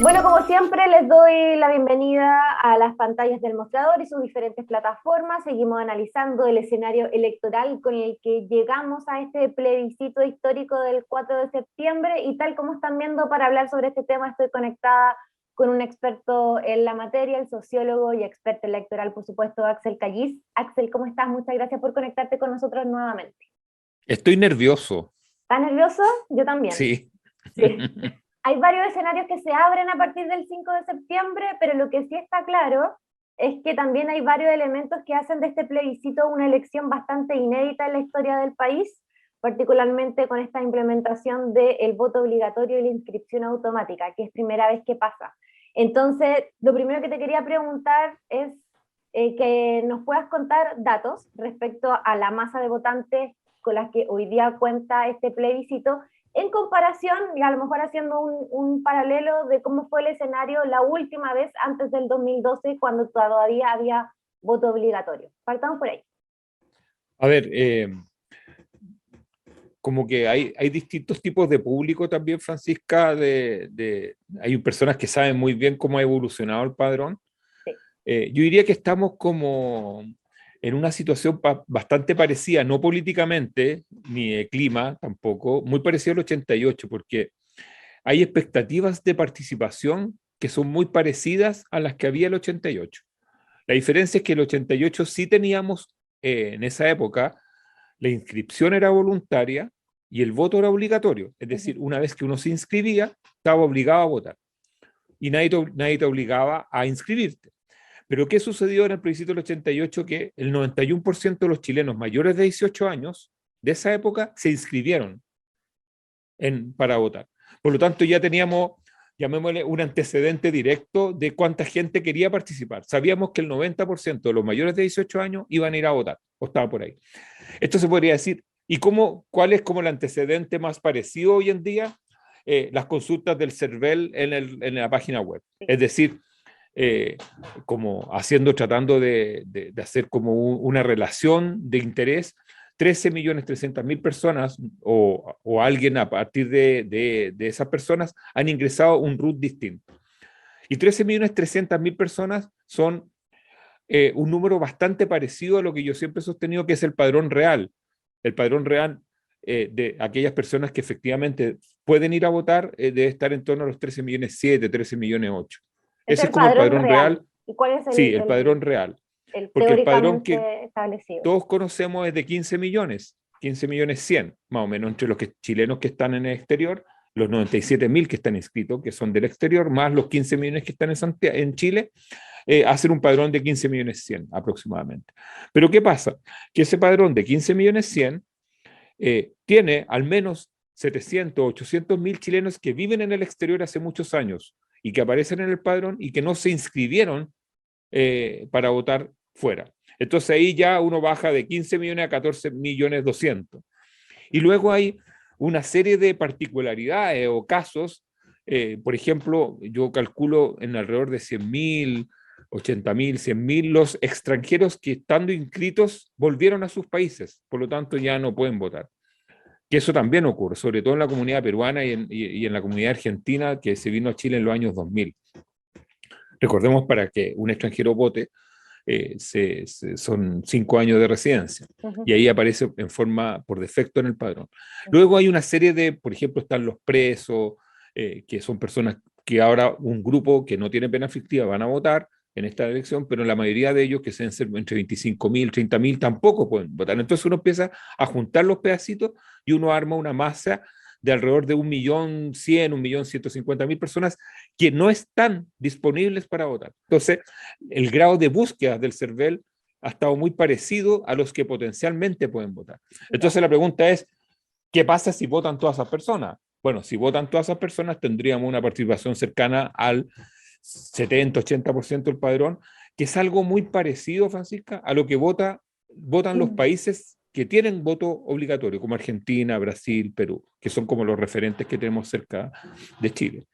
Bueno, como siempre, les doy la bienvenida a las pantallas del mostrador y sus diferentes plataformas. Seguimos analizando el escenario electoral con el que llegamos a este plebiscito histórico del 4 de septiembre y tal como están viendo, para hablar sobre este tema estoy conectada con un experto en la materia, el sociólogo y experto electoral, por supuesto, Axel Callis. Axel, ¿cómo estás? Muchas gracias por conectarte con nosotros nuevamente. Estoy nervioso, ¿Estás nervioso? Yo también. sí. Sí. Hay varios escenarios que se abren a partir del 5 de septiembre, pero lo que sí está claro es que también hay varios elementos que hacen de este plebiscito una elección bastante inédita en la historia del país, particularmente con esta implementación del voto obligatorio y la inscripción automática, que es primera vez que pasa. Entonces, lo primero que te quería preguntar es que nos puedas contar datos respecto a la masa de votantes con las que hoy día cuenta este plebiscito, en comparación, y a lo mejor haciendo un paralelo de cómo fue el escenario la última vez antes del 2012, cuando todavía había voto obligatorio. Partamos por ahí. A ver, como que hay distintos tipos de público también, Francisca. Hay personas que saben muy bien cómo ha evolucionado el padrón. Sí. Yo diría que estamos como en una situación bastante parecida, no políticamente, ni de clima tampoco, muy parecido al 88, porque hay expectativas de participación que son muy parecidas a las que había el 88. La diferencia es que el 88 sí teníamos, en esa época, la inscripción era voluntaria y el voto era obligatorio. Es decir, una vez que uno se inscribía, estaba obligado a votar y nadie te obligaba a inscribirte. Pero ¿qué sucedió en el plebiscito del 88? Que el 91% de los chilenos mayores de 18 años de esa época se inscribieron para votar. Por lo tanto, ya teníamos, llamémosle, un antecedente directo de cuánta gente quería participar. Sabíamos que el 90% de los mayores de 18 años iban a ir a votar, o estaba por ahí. Esto se podría decir. ¿Y cuál es como el antecedente más parecido hoy en día? Las consultas del CERVEL en la página web. Es decir, eh, como tratando de hacer como una relación de interés. 13.300.000 personas o alguien a partir de esas personas han ingresado un RUT distinto. Y 13.300.000 personas son un número bastante parecido a lo que yo siempre he sostenido que es el padrón real. El padrón real de aquellas personas que efectivamente pueden ir a votar debe estar en torno a los 13.700.000, 13.800.000. Es Ese el es como el padrón padrón real. real. ¿Y cuál es Sí, el padrón real. el Porque el padrón que teóricamente establecido? todos conocemos es de 15 millones, 15 millones 100, más o menos, entre los chilenos que están en el exterior, los 97.000 que están inscritos, que son del exterior, más los 15 millones que están en Chile, hacen un padrón de 15 millones 100 aproximadamente. Pero ¿qué pasa? Que ese padrón de 15 millones 100 tiene al menos 700, 800 mil chilenos que viven en el exterior hace muchos años y que aparecen en el padrón y que no se inscribieron para votar fuera. Entonces ahí ya uno baja de 15 millones a 14 millones 200. Y luego hay una serie de particularidades o casos. Por ejemplo, yo calculo en alrededor de 100.000, 80.000, 100.000 los extranjeros que estando inscritos volvieron a sus países, por lo tanto ya no pueden votar. Que eso también ocurre, sobre todo en la comunidad peruana y en la comunidad argentina que se vino a Chile en los años 2000. Recordemos, para que un extranjero vote, son 5 años de residencia y ahí aparece en forma por defecto en el padrón. Luego hay una serie de, por ejemplo, están los presos, que son personas que ahora un grupo que no tiene pena fictiva van a votar en esta elección, pero la mayoría de ellos, que sean entre 25.000, 30.000, tampoco pueden votar. Entonces uno empieza a juntar los pedacitos y uno arma una masa de alrededor de 1.100.000, 1.150.000 personas que no están disponibles para votar. Entonces, el grado de búsqueda del CERVEL ha estado muy parecido a los que potencialmente pueden votar. Entonces, la pregunta es, ¿qué pasa si votan todas esas personas? Bueno, si votan todas esas personas, tendríamos una participación cercana al 70-80% del padrón, que es algo muy parecido, Francisca, a lo que votan los países que tienen voto obligatorio, como Argentina, Brasil, Perú, que son como los referentes que tenemos cerca de Chile.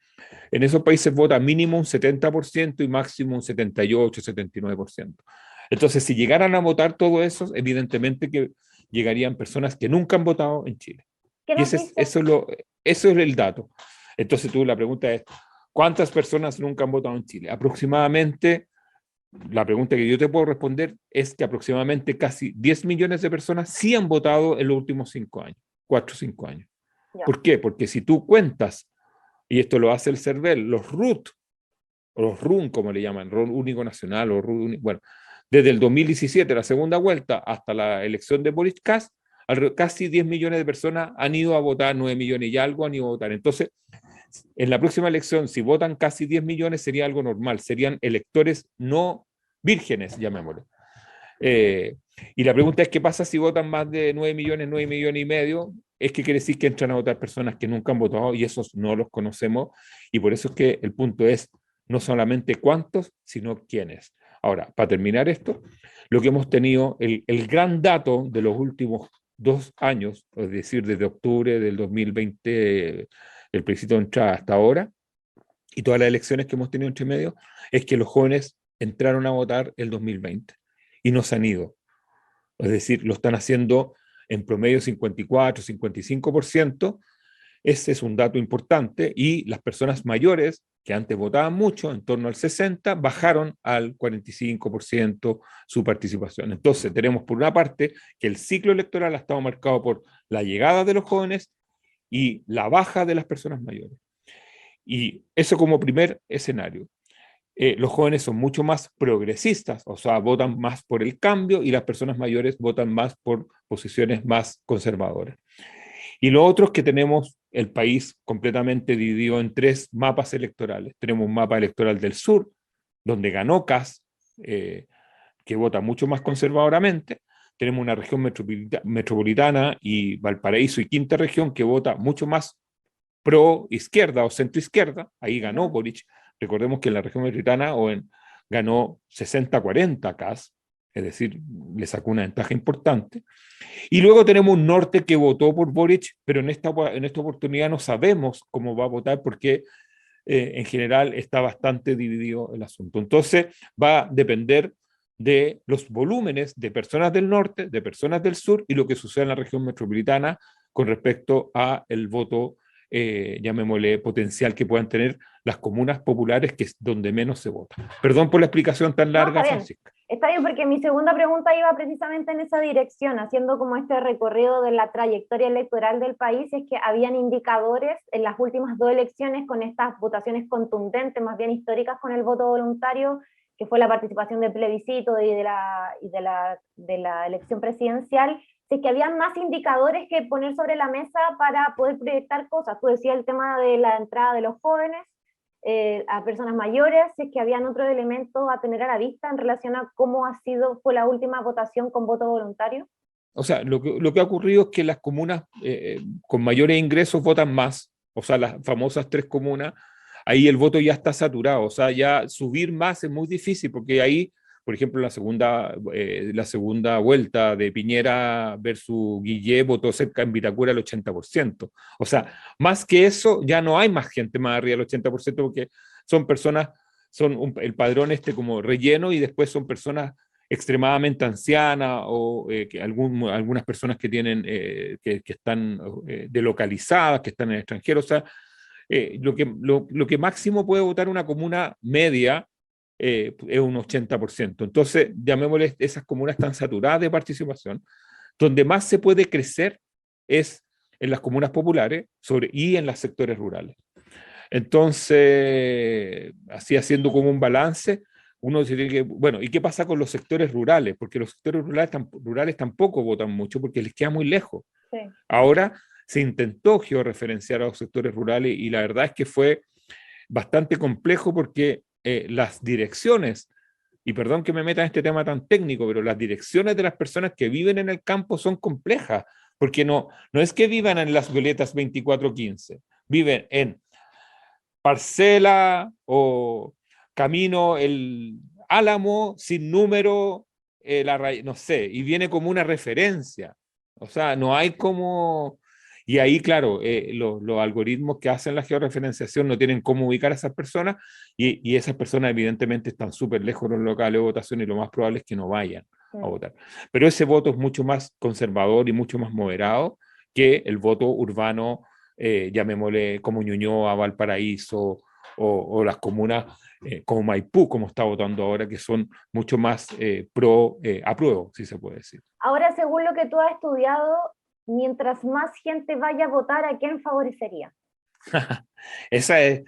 En esos países vota mínimo un 70% y máximo un 78-79%. Entonces, si llegaran a votar todo eso, evidentemente que llegarían personas que nunca han votado en Chile. ¿Qué Y nos dice? eso es el dato. Entonces, la pregunta es, ¿Cuántas personas nunca han votado en Chile? Aproximadamente, la pregunta que yo te puedo responder es que aproximadamente casi 10 millones de personas sí han votado en los últimos 5 años, 4 o 5 años. Ya. ¿Por qué? Porque si tú cuentas, y esto lo hace el CERVEL, los RUT, o los RUN, como le llaman, RUN Único Nacional, o RUN, bueno, desde el 2017, la segunda vuelta, hasta la elección de Boris Kass, casi 10 millones de personas han ido a votar, 9 millones y algo han ido a votar. Entonces, en la próxima elección, si votan casi 10 millones, sería algo normal, serían electores no vírgenes, llamémoslo. Y la pregunta es, ¿qué pasa si votan más de 9 millones, 9 millones y medio? Es que quiere decir que entran a votar personas que nunca han votado y esos no los conocemos. Y por eso es que el punto es no solamente cuántos, sino quiénes. Ahora, para terminar esto, lo que hemos tenido, el gran dato de los últimos 2 años, es decir, desde octubre del 2020, el plebiscito de entrada hasta ahora, y todas las elecciones que hemos tenido entre medio, es que los jóvenes entraron a votar el 2020 y no se han ido. Es decir, lo están haciendo en promedio 54, 55%. Ese es un dato importante y las personas mayores que antes votaban mucho, en torno al 60, bajaron al 45% su participación. Entonces, tenemos por una parte que el ciclo electoral ha estado marcado por la llegada de los jóvenes y la baja de las personas mayores. Y eso como primer escenario. Los jóvenes son mucho más progresistas, o sea, votan más por el cambio y las personas mayores votan más por posiciones más conservadoras. Y lo otro es que tenemos el país completamente dividido en 3 mapas electorales. Tenemos un mapa electoral del sur, donde ganó Kast, que vota mucho más conservadoramente. Tenemos una región metropolitana y Valparaíso y quinta región que vota mucho más pro izquierda o centro izquierda. Ahí ganó Boric. Recordemos que en la región metropolitana ganó 60-40 Kast, es decir, le sacó una ventaja importante. Y luego tenemos un norte que votó por Boric, pero en esta oportunidad no sabemos cómo va a votar porque en general está bastante dividido el asunto. Entonces va a depender de los volúmenes de personas del norte, de personas del sur y lo que sucede en la región metropolitana con respecto a el voto, llamémosle, potencial que puedan tener las comunas populares, que es donde menos se vota. Perdón por la explicación tan No, larga, Francisca. Está bien, porque mi segunda pregunta iba precisamente en esa dirección, haciendo como este recorrido de la trayectoria electoral del país, es que habían indicadores en las últimas 2 elecciones con estas votaciones contundentes, más bien históricas con el voto voluntario, que fue la participación del plebiscito y de la elección presidencial, es que habían más indicadores que poner sobre la mesa para poder proyectar cosas. Tú decías el tema de la entrada de los jóvenes, a personas mayores, si es que habían otros elementos a tener a la vista en relación a cómo fue la última votación con voto voluntario. O sea, lo que ha ocurrido es que las comunas con mayores ingresos votan más, o sea, las famosas 3 comunas, ahí el voto ya está saturado, o sea, ya subir más es muy difícil, porque ahí, por ejemplo, la segunda vuelta de Piñera versus Guillé votó cerca en Vitacura el 80%. O sea, más que eso, ya no hay más gente más arriba del 80%, porque son personas, el padrón como relleno y después son personas extremadamente anciana o algunas personas que tienen que están delocalizadas, que están en el extranjero. O sea, lo que máximo puede votar una comuna media es un 80%. Entonces, llamémosle, esas comunas están saturadas de participación. Donde más se puede crecer es en las comunas populares y en los sectores rurales. Entonces, así haciendo como un balance, uno se tiene que, bueno, ¿y qué pasa con los sectores rurales? Porque los sectores rurales tampoco votan mucho porque les queda muy lejos. Sí. Ahora se intentó georreferenciar a los sectores rurales y la verdad es que fue bastante complejo porque las direcciones, y perdón que me meta en este tema tan técnico, pero las direcciones de las personas que viven en el campo son complejas, porque no es que vivan en las Violetas 2415, viven en parcela o camino el Álamo sin número, no sé, y viene como una referencia. O sea, no hay como... Y ahí, claro, los algoritmos que hacen la georreferenciación no tienen cómo ubicar a esas personas y esas personas evidentemente están súper lejos de los locales de votación y lo más probable es que no vayan a votar. Pero ese voto es mucho más conservador y mucho más moderado que el voto urbano, llamémosle como Ñuñoa, Valparaíso o las comunas como Maipú, como está votando ahora, que son mucho más pro apruebo, si se puede decir. Ahora, según lo que tú has estudiado, mientras más gente vaya a votar, ¿a quién favorecería? Esa es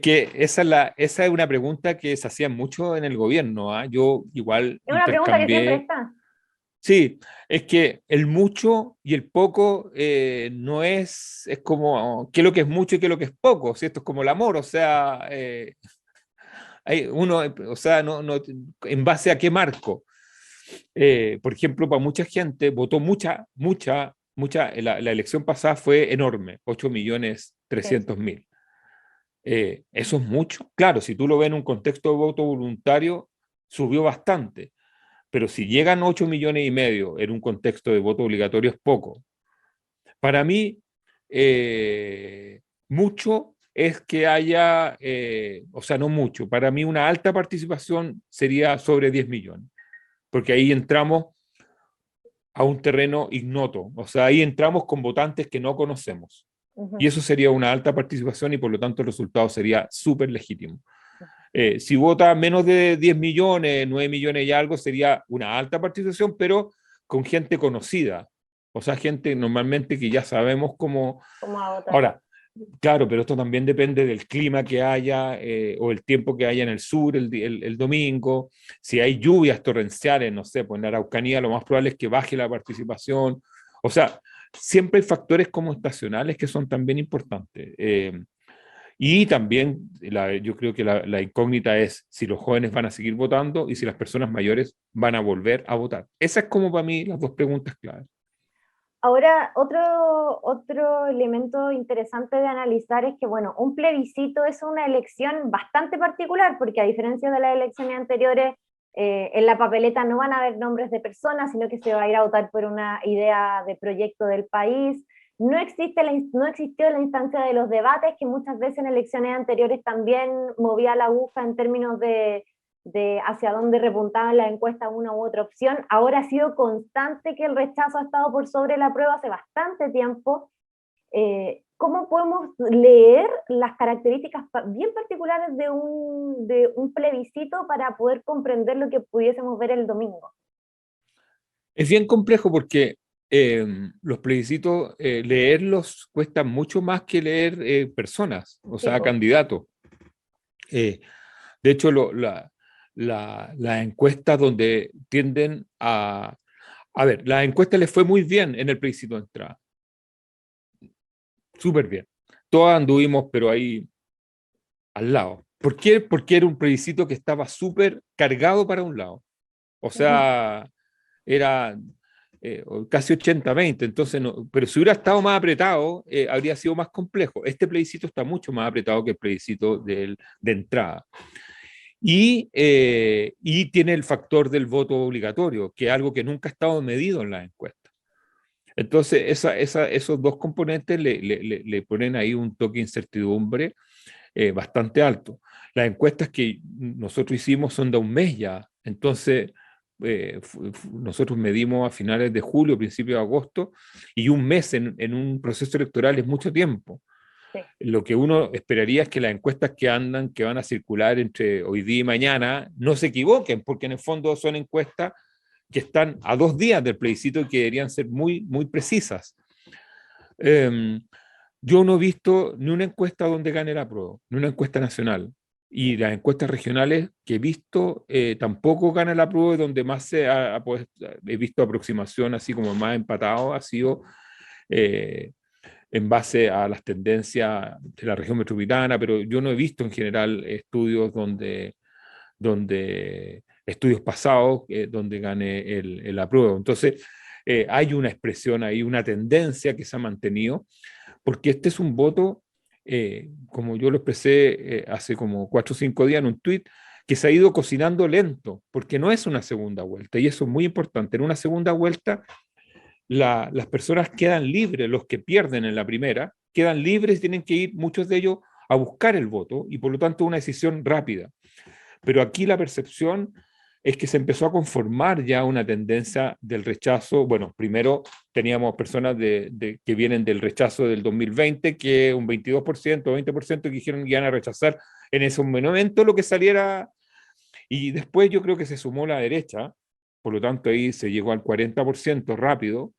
que esa es una pregunta que se hacía mucho en el gobierno, ¿ah? Yo igual Es una pregunta que siempre intercambié. está. Sí, es que el mucho y el poco no es como qué es lo que es mucho y qué es lo que es poco, ¿sí? Esto es como el amor, o sea, hay uno, o sea, en base a qué marco. Por ejemplo, para mucha gente votó la elección pasada fue enorme, 8.300.000. Eso es mucho. Claro, si tú lo ves en un contexto de voto voluntario, subió bastante. Pero si llegan 8,5 millones en un contexto de voto obligatorio es poco. Para mí, mucho es que haya, o sea, no mucho, para mí una alta participación sería sobre 10 millones, porque ahí entramos a un terreno ignoto, o sea, ahí entramos con votantes que no conocemos. Y Ujú. eso sería una alta participación y por lo tanto el resultado sería súper legítimo. Si vota menos de 10 millones, 9 millones y algo, sería una alta participación, pero con gente conocida. O sea, gente normalmente que ya sabemos cómo. ¿Cómo va a votar? Ahora, claro, pero esto también depende del clima que haya o el tiempo que haya en el sur el domingo. Si hay lluvias torrenciales, no sé, pues en la Araucanía lo más probable es que baje la participación. O sea, siempre hay factores como estacionales que son también importantes. Y también yo creo que la incógnita es si los jóvenes van a seguir votando y si las personas mayores van a volver a votar. Esa es como para mí las dos preguntas claves. Ahora, otro elemento interesante de analizar es que, bueno, un plebiscito es una elección bastante particular, porque a diferencia de las elecciones anteriores, en la papeleta no van a haber nombres de personas, sino que se va a ir a votar por una idea de proyecto del país. No existió la instancia de los debates, que muchas veces en elecciones anteriores también movía la aguja en términos de hacia dónde repuntaban las encuestas una u otra opción. Ahora ha sido constante que el rechazo ha estado por sobre la prueba hace bastante tiempo. ¿Cómo podemos leer las características bien particulares de un plebiscito para poder comprender lo que pudiésemos ver el domingo? Es bien complejo porque los plebiscitos, leerlos cuesta mucho más que leer personas, o sea, Tipo, candidatos. Eh, de hecho, las encuestas donde tienden a. A ver, las encuestas les fue muy bien en el plebiscito de entrada, súper bien. Todas anduvimos, pero ahí al lado. ¿Por qué? Porque era un plebiscito que estaba súper cargado para un lado. O sea, era casi 80-20, entonces no, pero si hubiera estado más apretado, habría sido más complejo. Este plebiscito está mucho más apretado que el plebiscito de entrada. Y tiene el factor del voto obligatorio, que es algo que nunca ha estado medido en las encuestas. Entonces, esos dos componentes le ponen ahí un toque de incertidumbre bastante alto. Las encuestas que nosotros hicimos son de un mes ya, entonces nosotros medimos a finales de julio, principios de agosto, y un mes en un proceso electoral es mucho tiempo. sí. Lo que uno esperaría es que las encuestas que andan, que van a circular entre hoy día y mañana, no se equivoquen, porque en el fondo son encuestas que están a 2 días del plebiscito y que deberían ser muy, muy precisas. Eh, yo no he visto ni una encuesta donde gane la prueba, ni una encuesta nacional. Y las encuestas regionales que he visto tampoco gana la prueba, y donde más pues, he visto aproximación, así como más empatado, ha sido eh, en base a las tendencias de la región metropolitana, pero yo no he visto en general estudios donde estudios pasados donde gane el apruebo. Entonces, hay una expresión ahí, una tendencia que se ha mantenido, porque este es un voto, como yo lo expresé hace como 4 o 5 días en un tuit, que se ha ido cocinando lento, porque no es una segunda vuelta, y eso es muy importante. En una segunda vuelta, las personas quedan libres, los que pierden en la primera, quedan libres y tienen que ir muchos de ellos a buscar el voto, y por lo tanto una decisión rápida. Pero aquí la percepción es que se empezó a conformar ya una tendencia del rechazo. Bueno, primero teníamos personas que vienen del rechazo del 2020, que un 22%, 20% que dijeron que iban a rechazar en ese momento lo que saliera, y después yo creo que se sumó la derecha, por lo tanto ahí se llegó al 40% rápido,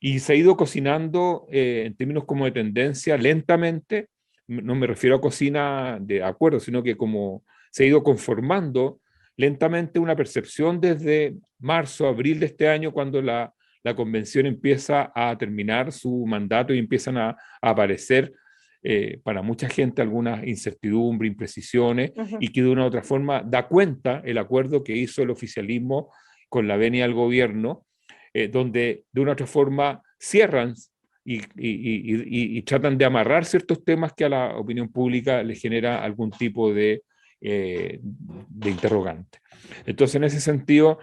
y se ha ido cocinando en términos como de tendencia lentamente. No me refiero a cocina de acuerdo, sino que como se ha ido conformando lentamente una percepción desde marzo, abril de este año, cuando la convención empieza a terminar su mandato y empiezan a aparecer para mucha gente algunas incertidumbres, imprecisiones, y que de una u otra forma da cuenta el acuerdo que hizo el oficialismo con la venia del gobierno, donde de una u otra forma cierran y tratan de amarrar ciertos temas que a la opinión pública le genera algún tipo de interrogante. Entonces, en ese sentido,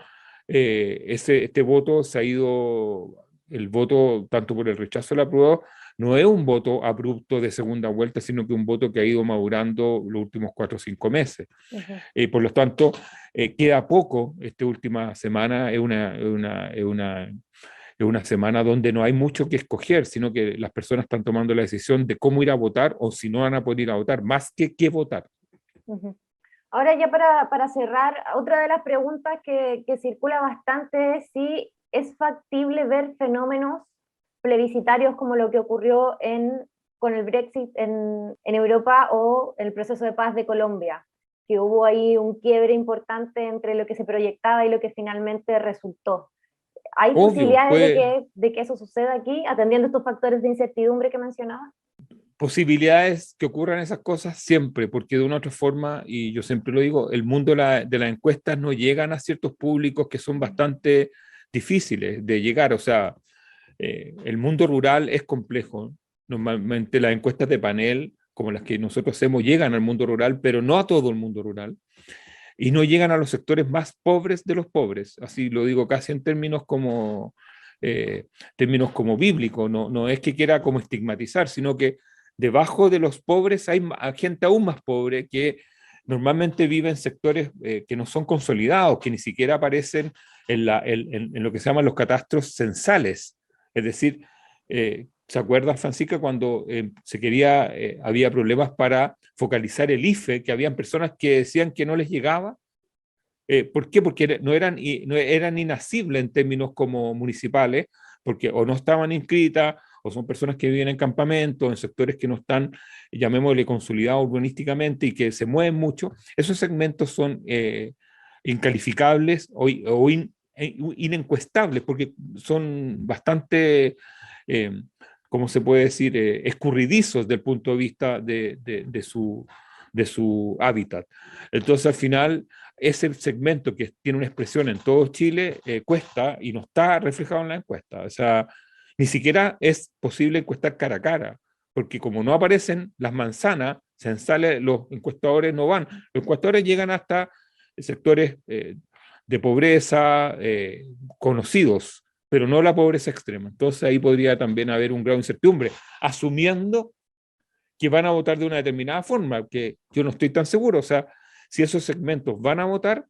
este voto se ha ido, el voto tanto por el rechazo del apruebo, no es un voto abrupto de segunda vuelta, sino que un voto que ha ido madurando los últimos 4 o 5 meses. Por lo tanto, queda poco. Esta última semana es una semana donde no hay mucho que escoger, sino que las personas están tomando la decisión de cómo ir a votar o si no van a poder ir a votar, más que qué votar. Ahora ya para cerrar, otra de las preguntas que circula bastante es si es factible ver fenómenos plebiscitarios como lo que ocurrió con el Brexit en Europa o el proceso de paz de Colombia, que hubo ahí un quiebre importante entre lo que se proyectaba y lo que finalmente resultó. ¿Hay posibilidades de que eso suceda aquí, atendiendo estos factores de incertidumbre que mencionaba? Posibilidades que ocurran esas cosas siempre, porque de una u otra forma, y yo siempre lo digo, el mundo de las encuestas no llegan a ciertos públicos que son bastante difíciles de llegar. O sea, el mundo rural es complejo. Normalmente las encuestas de panel, como las que nosotros hacemos, llegan al mundo rural, pero no a todo el mundo rural. Y no llegan a los sectores más pobres de los pobres. Así lo digo casi en términos como bíblicos. No es que quiera como estigmatizar, sino que debajo de los pobres hay gente aún más pobre que normalmente vive en sectores que no son consolidados, que ni siquiera aparecen en lo que se llaman los catastros censales. Es decir, ¿se acuerdan, Francisca, cuando había problemas para focalizar el IFE, que habían personas que decían que no les llegaba? ¿Por qué? Porque no eran inasibles en términos como municipales, porque o no estaban inscritas, o son personas que viven en campamentos, en sectores que no están, llamémosle, consolidados urbanísticamente y que se mueven mucho. Esos segmentos son incalificables o inencuestables, porque son bastante, ¿cómo se puede decir?, escurridizos del punto de vista de su hábitat. Entonces, al final, ese segmento que tiene una expresión en todo Chile cuesta y no está reflejado en la encuesta. O sea, ni siquiera es posible encuestar cara a cara, porque como no aparecen las manzanas censales, los encuestadores no van. Los encuestadores llegan hasta sectores de pobreza conocidos, pero no la pobreza extrema. Entonces ahí podría también haber un grado de incertidumbre, asumiendo que van a votar de una determinada forma, que yo no estoy tan seguro. O sea, si esos segmentos van a votar,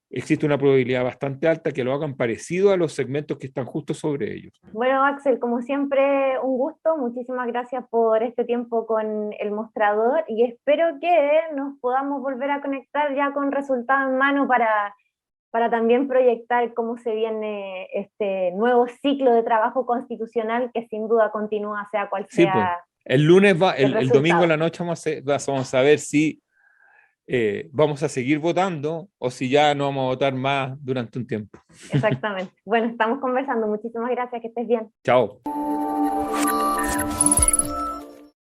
existe una probabilidad bastante alta que lo hagan parecido a los segmentos que están justo sobre ellos. Bueno, Axel, como siempre, un gusto. Muchísimas gracias por este tiempo con el mostrador y espero que nos podamos volver a conectar ya con resultados en mano para también proyectar cómo se viene este nuevo ciclo de trabajo constitucional que sin duda continúa, sea cual sea. Sí, pues. El lunes, el domingo en la noche vamos a ver si vamos a seguir votando o si ya no vamos a votar más durante un tiempo. Exactamente. Bueno, estamos conversando. Muchísimas gracias, que estés bien. Chao.